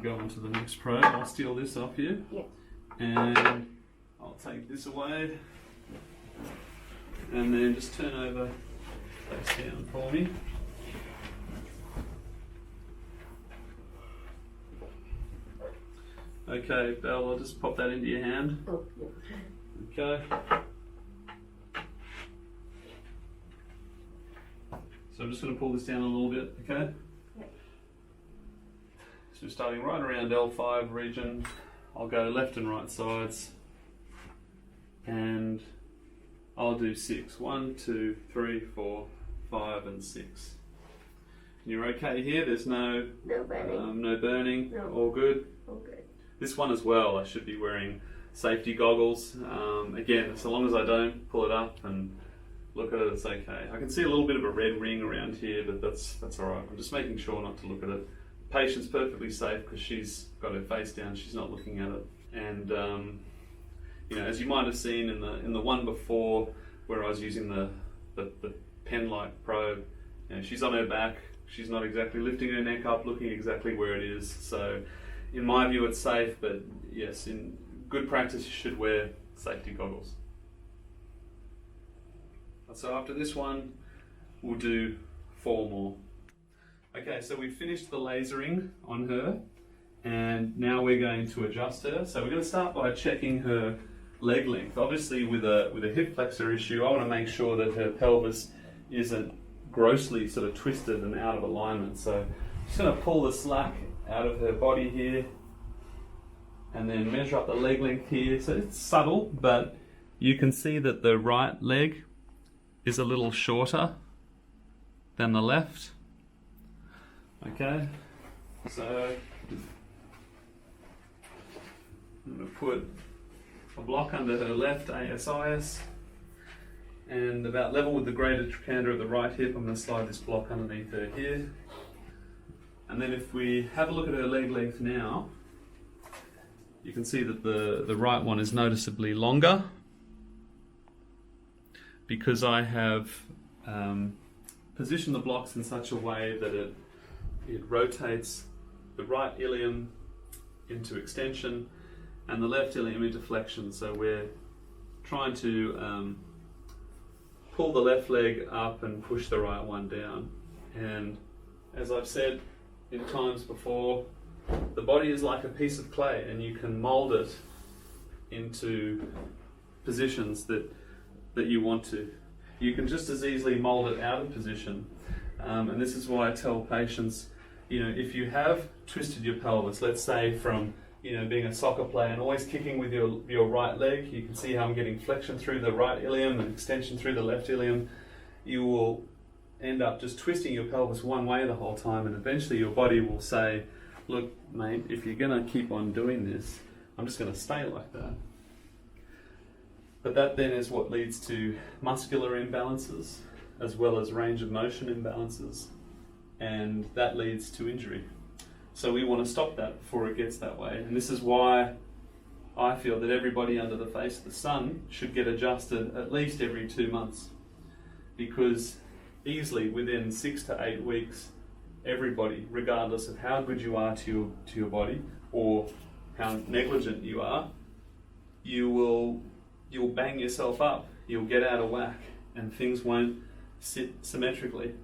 go on to the next probe. I'll steal this off you. Yeah. And I'll take this away. And then just turn over face down for me. Okay, Belle, I'll just pop that into your hand. Oh, yeah. Okay. So I'm just going to pull this down a little bit, okay? Yep. So starting right around L5 region, I'll go left and right sides, and I'll do 6. 1, 2, 3, 4, 5, and 6. And you're okay here. There's no burning. no burning. No. All good. All good. This one as well, I should be wearing safety goggles. Again, so long as I don't pull it up and look at it, it's okay. I can see a little bit of a red ring around here, but that's all right. I'm just making sure not to look at it. The patient's perfectly safe because she's got her face down. She's not looking at it. And you know, as you might have seen in the one before, where I was using the pen-like probe, you know, she's on her back. She's not exactly lifting her neck up, looking exactly where it is. So, in my view, it's safe. But yes, in good practice, you should wear safety goggles. So after this one, we'll do 4 more. Okay, so we've finished the lasering on her, and now we're going to adjust her. So we're going to start by checking her leg length. Obviously, with a hip flexor issue, I want to make sure that her pelvis isn't grossly sort of twisted and out of alignment. So I'm just going to pull the slack out of her body here, and then measure up the leg length here. So it's subtle, but you can see that the right leg is a little shorter than the left. Okay, so I'm going to put a block under her left ASIS, and about level with the greater trochanter of the right hip, I'm going to slide this block underneath her here. And then if we have a look at her leg length now, you can see that the right one is noticeably longer, because I have positioned the blocks in such a way that it rotates the right ilium into extension and the left ilium into flexion. So we're trying to pull the left leg up and push the right one down. And as I've said in times before, the body is like a piece of clay, and you can mold it into positions that you want to. You can just as easily mold it out of position. And this is why I tell patients, you know, if you have twisted your pelvis, let's say from, you know, being a soccer player and always kicking with your right leg, you can see how I'm getting flexion through the right ilium and extension through the left ilium. You will end up just twisting your pelvis one way the whole time, and eventually your body will say, look, mate, if you're going to keep on doing this, I'm just going to stay like that. But that then is what leads to muscular imbalances, as well as range of motion imbalances, and that leads to injury. So we want to stop that before it gets that way. And this is why I feel that everybody under the face of the sun should get adjusted at least every 2 months, because easily within 6 to 8 weeks, everybody, regardless of how good you are to your body or how negligent you are, you'll bang yourself up, you'll get out of whack, and things won't sit symmetrically.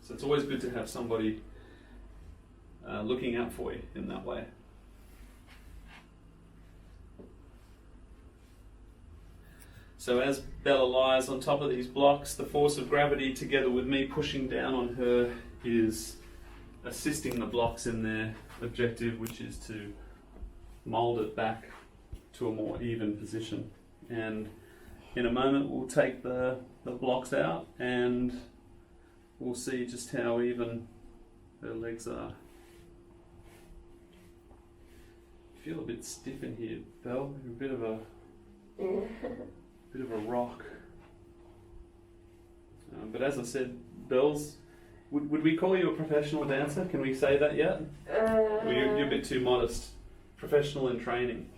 So it's always good to have somebody looking out for you in that way. So as Bella lies on top of these blocks, the force of gravity together with me pushing down on her is assisting the blocks in their objective, which is to mold it back to a more even position. And in a moment we'll take the blocks out and we'll see just how even her legs are. I feel a bit stiff in here, Belle. You're a bit of a rock. But as I said, Belle's, would we call you a professional dancer? Can we say that yet? Or you're a bit too modest. Professional in training,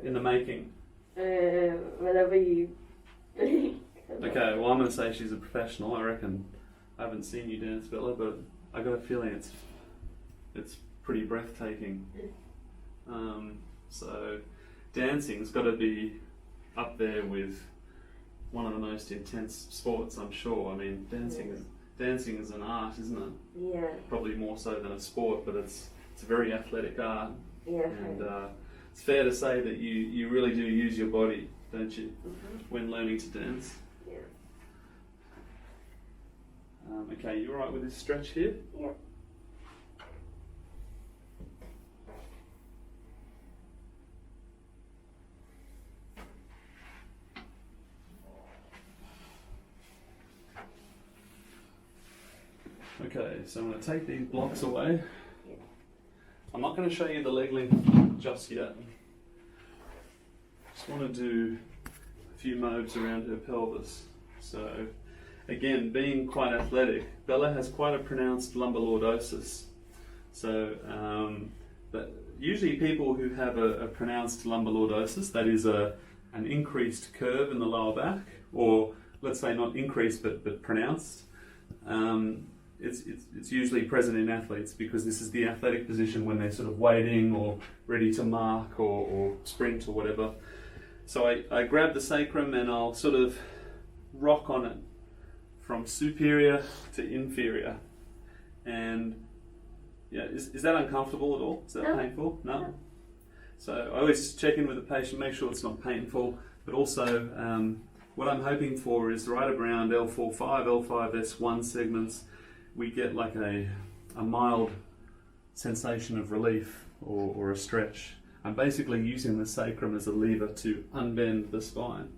in the making. Whatever you. Okay, well I'm going to say she's a professional. I reckon I haven't seen you dance, Bella, but I got a feeling it's pretty breathtaking. So dancing's got to be up there with one of the most intense sports, I'm sure. I mean, dancing is an art, isn't it? Yeah. Probably more so than a sport, but it's a very athletic art. Yeah. And it's fair to say that you really do use your body, don't you, when learning to dance? Yeah. Okay, you alright with this stretch here? Yeah. Okay, so I'm going to take these blocks away. Yeah. I'm not going to show you the leg length just yet. Just want to do a few moves around her pelvis. So, again, being quite athletic, Bella has quite a pronounced lumbar lordosis. So, but usually people who have a pronounced lumbar lordosis, that is an increased curve in the lower back, or let's say not increased but pronounced. It's usually present in athletes because this is the athletic position when they're sort of waiting or ready to mark or sprint or whatever. So I grab the sacrum and I'll sort of rock on it from superior to inferior. And yeah, is that uncomfortable at all? Is that painful? No? So I always check in with the patient, make sure it's not painful, but also what I'm hoping for is right around L4-5, L5-S1 segments, we get like a mild sensation of relief or a stretch. I'm basically using the sacrum as a lever to unbend the spine.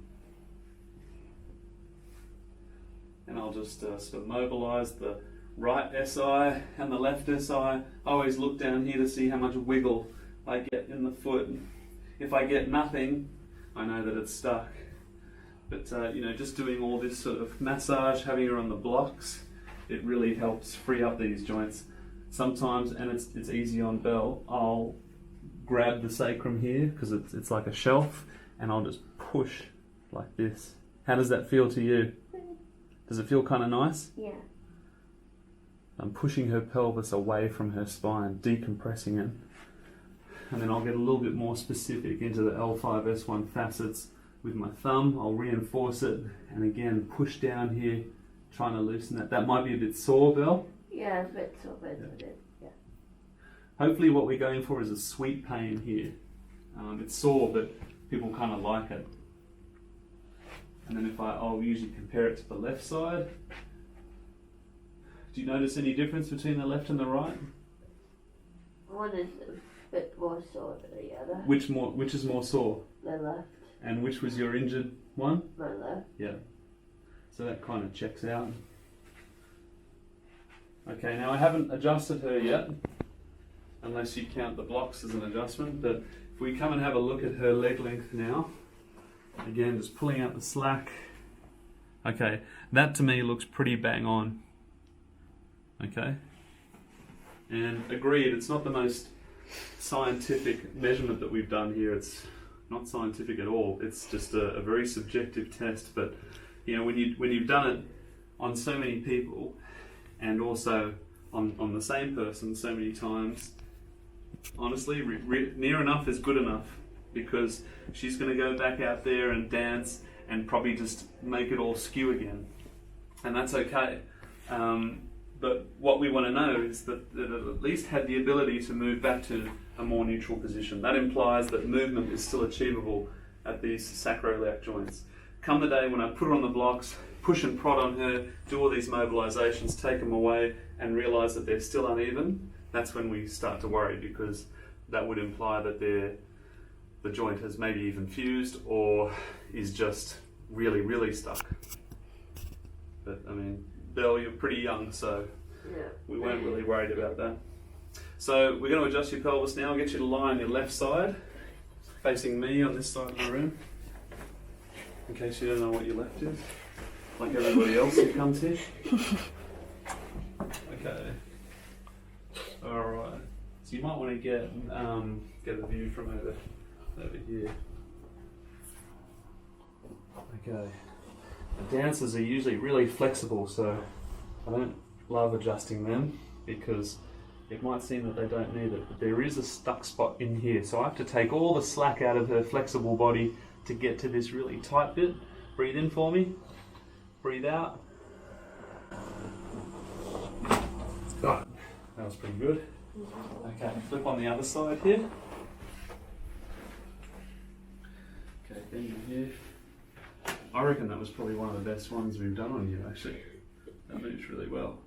And I'll just sort of mobilize the right SI and the left SI. I always look down here to see how much wiggle I get in the foot. If I get nothing, I know that it's stuck. But just doing all this sort of massage, having her on the blocks, it really helps free up these joints. Sometimes, and it's easy on Belle, I'll grab the sacrum here because it's like a shelf, and I'll just push like this. How does that feel to you? Does it feel kind of nice? Yeah. I'm pushing her pelvis away from her spine, decompressing it. And then I'll get a little bit more specific into the L5-S1 facets with my thumb. I'll reinforce it, and again, push down here, trying to loosen that. That might be a bit sore, Belle. Yeah, a bit sore, but yeah. Hopefully what we're going for is a sweet pain here. It's sore, but people kind of like it. And then I'll usually compare it to the left side. Do you notice any difference between the left and the right? One is a bit more sore than the other. Which is more sore? The left. And which was your injured one? My left. Yeah. So that kind of checks out. Okay, now I haven't adjusted her yet, unless you count the blocks as an adjustment, but if we come and have a look at her leg length now, again, just pulling out the slack. Okay, that to me looks pretty bang on. Okay? And agreed, it's not the most scientific measurement that we've done here. It's not scientific at all. It's just a very subjective test, but when you've done it on so many people and also on the same person so many times, honestly, near enough is good enough, because she's going to go back out there and dance and probably just make it all skew again, and that's okay. But what we want to know is that it at least had the ability to move back to a more neutral position. That implies that movement is still achievable at these sacroiliac joints. Come the day when I put her on the blocks, push and prod on her, do all these mobilizations, take them away, and realize that they're still uneven, that's when we start to worry, because that would imply that the joint has maybe even fused or is just really, really stuck. But I mean, Belle, you're pretty young, so we weren't really worried about that. So we're going to adjust your pelvis now. I'll get you to lie on your left side, facing me on this side of the room, in case you don't know what your left is, like everybody else who comes here. Okay. Alright. So you might want to get a view from over here. Okay. The dancers are usually really flexible, so I don't love adjusting them, because it might seem that they don't need it, but there is a stuck spot in here. So I have to take all the slack out of her flexible body to get to this really tight bit. Breathe in for me. Breathe out. Got it. That was pretty good. Okay, flip on the other side here. Okay, bend in here. I reckon that was probably one of the best ones we've done on you, actually. That moves really well.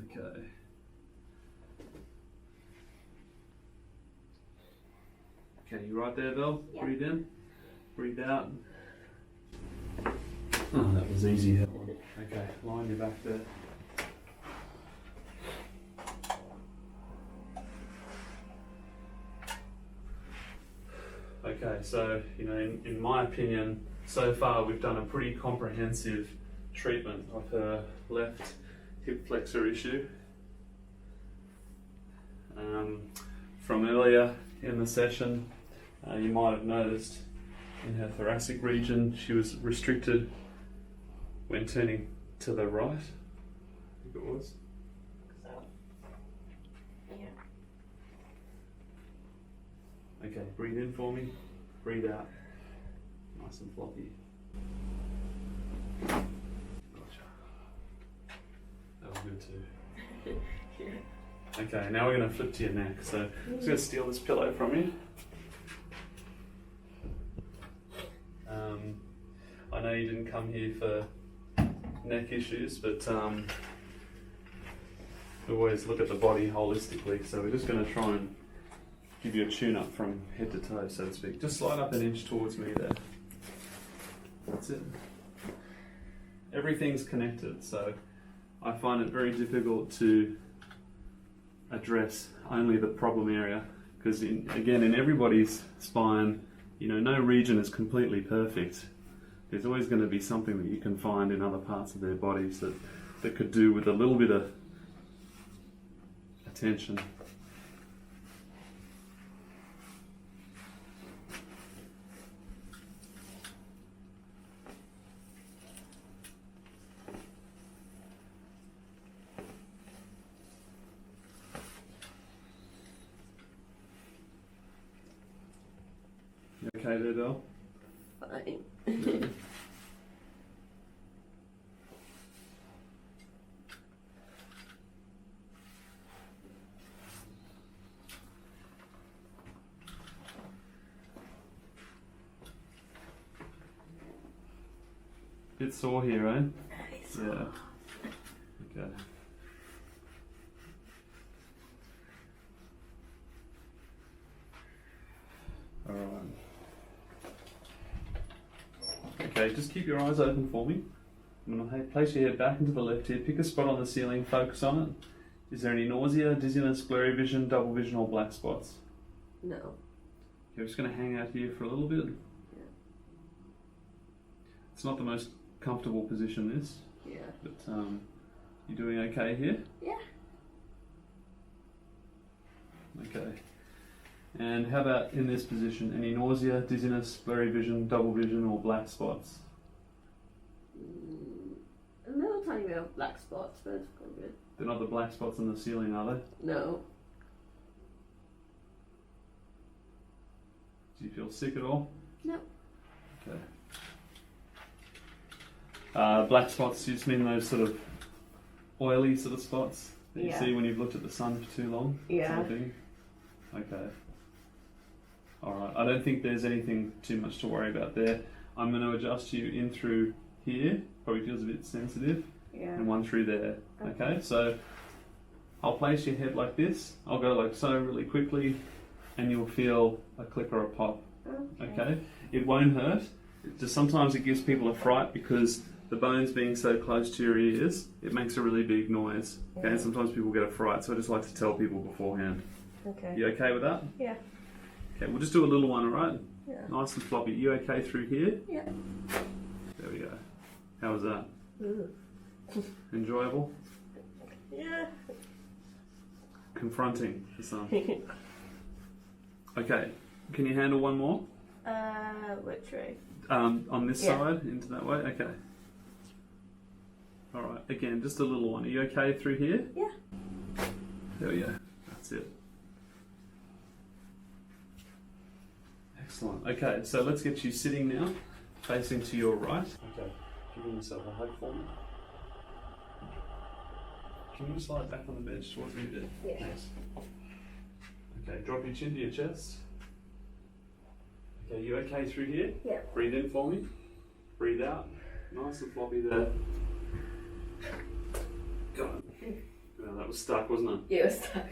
Okay. Okay, you right there, Val? Yeah. Breathe in, breathe out. Oh, that was easy. Okay, line your back there. Okay, so, in my opinion, so far we've done a pretty comprehensive treatment of her left hip flexor issue. From earlier in the session, you might have noticed in her thoracic region she was restricted when turning to the right, I think it was. Yeah. Okay, breathe in for me, breathe out, nice and floppy. Gotcha. That was good too. Okay, now we're going to flip to your neck. So I'm just going to steal this pillow from you. I know you didn't come here for neck issues, but we always look at the body holistically. So we're just going to try and give you a tune-up from head to toe, so to speak. Just slide up an inch towards me there. That's it. Everything's connected, so I find it very difficult to address only the problem area, because in everybody's spine, no region is completely perfect. There's always going to be something that you can find in other parts of their bodies that could do with a little bit of attention. You okay there, Del? Fine. Yeah. Bit sore here, eh? Yeah. Okay. All right. Okay, just keep your eyes open for me. I'm going to place your head back into the left here. Pick a spot on the ceiling, focus on it. Is there any nausea, dizziness, blurry vision, double vision, or black spots? No. You're just going to hang out here for a little bit. Yeah. It's not the most comfortable position, this. Yeah. But you're doing okay here? Yeah. Okay. And how about in this position? Any nausea, dizziness, blurry vision, double vision, or black spots? A little tiny bit of black spots, but it's quite good. They're not the black spots on the ceiling, are they? No. Do you feel sick at all? No. Okay. Black spots, you just mean those sort of oily sort of spots that you see when you've looked at the sun for too long? Yeah. Sort of thing? Okay. Alright, I don't think there's anything too much to worry about there. I'm going to adjust you in through here, probably feels a bit sensitive, Yeah. and one through there. Okay, so I'll place your head like this, I'll go like so really quickly, and you'll feel a click or a pop. Okay? It won't hurt, sometimes it gives people a fright because the bones being so close to your ears, it makes a really big noise. Okay, and sometimes people get a fright, so I just like to tell people beforehand. Okay. You okay with that? Yeah. Okay, we'll just do a little one, alright? Yeah. Nice and floppy. You okay through here? Yeah. There we go. How was that? Ooh. Enjoyable? Yeah. Confronting for some. Okay, can you handle one more? Which way? On this side, into that way? Okay. Alright, again, just a little one. Are you okay through here? Yeah. There we go. That's it. Excellent. Okay, so let's get you sitting now, facing to your right. Okay, giving yourself a hug for me. Can you slide back on the bench towards me a bit? Yeah. Thanks. Okay, drop your chin to your chest. Okay, you okay through here? Yeah. Breathe in for me. Breathe out. Nice and floppy there. Got it. Oh, that was stuck, wasn't it? Yeah, it was stuck.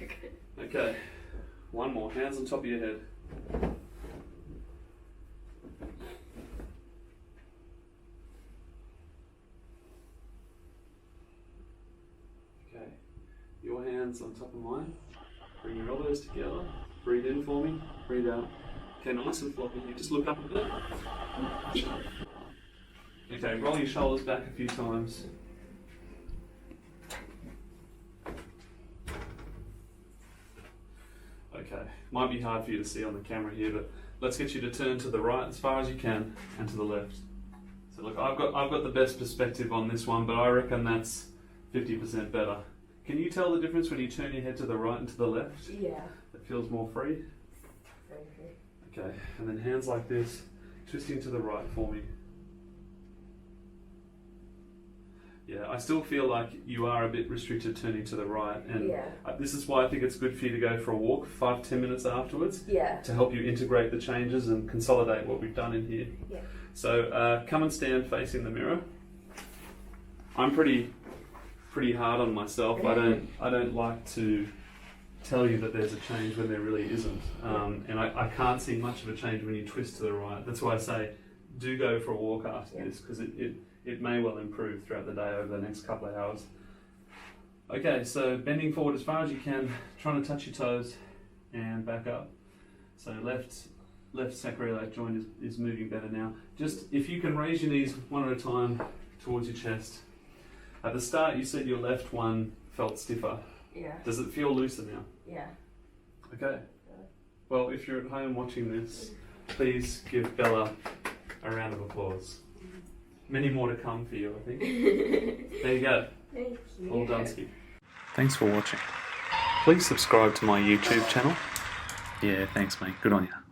Okay, one more. Hands on top of your head. Okay, your hands on top of mine. Bring your elbows together. Breathe in for me. Breathe out. Okay, nice and floppy. You just look up a bit. Okay, roll your shoulders back a few times. Okay, might be hard for you to see on the camera here, but let's get you to turn to the right as far as you can and to the left. So look, I've got the best perspective on this one, but I reckon that's 50% better. Can you tell the difference when you turn your head to the right and to the left? Yeah. It feels more free? Very free. Okay, and then hands like this, twisting to the right for me. Yeah, I still feel like you are a bit restricted turning to the right, and Yeah. This is why I think it's good for you to go for a walk 5-10 minutes afterwards. Yeah. To help you integrate the changes and consolidate what we've done in here. Yeah. So come and stand facing the mirror. I'm pretty hard on myself. I don't like to tell you that there's a change when there really isn't, and I can't see much of a change when you twist to the right. That's why I say do go for a walk after this, because it may well improve throughout the day over the next couple of hours. Okay, so bending forward as far as you can, trying to touch your toes and back up. So left sacroiliac joint is moving better now. Just if you can raise your knees one at a time towards your chest. At the start you said your left one felt stiffer. Yeah. Does it feel looser now? Yeah. Okay. Well, if you're at home watching this, please give Bella a round of applause. Many more to come for you, I think. There you go. Thank you. All done, Skip. Thanks for watching. Please subscribe to my YouTube channel. Yeah, thanks mate. Good on you.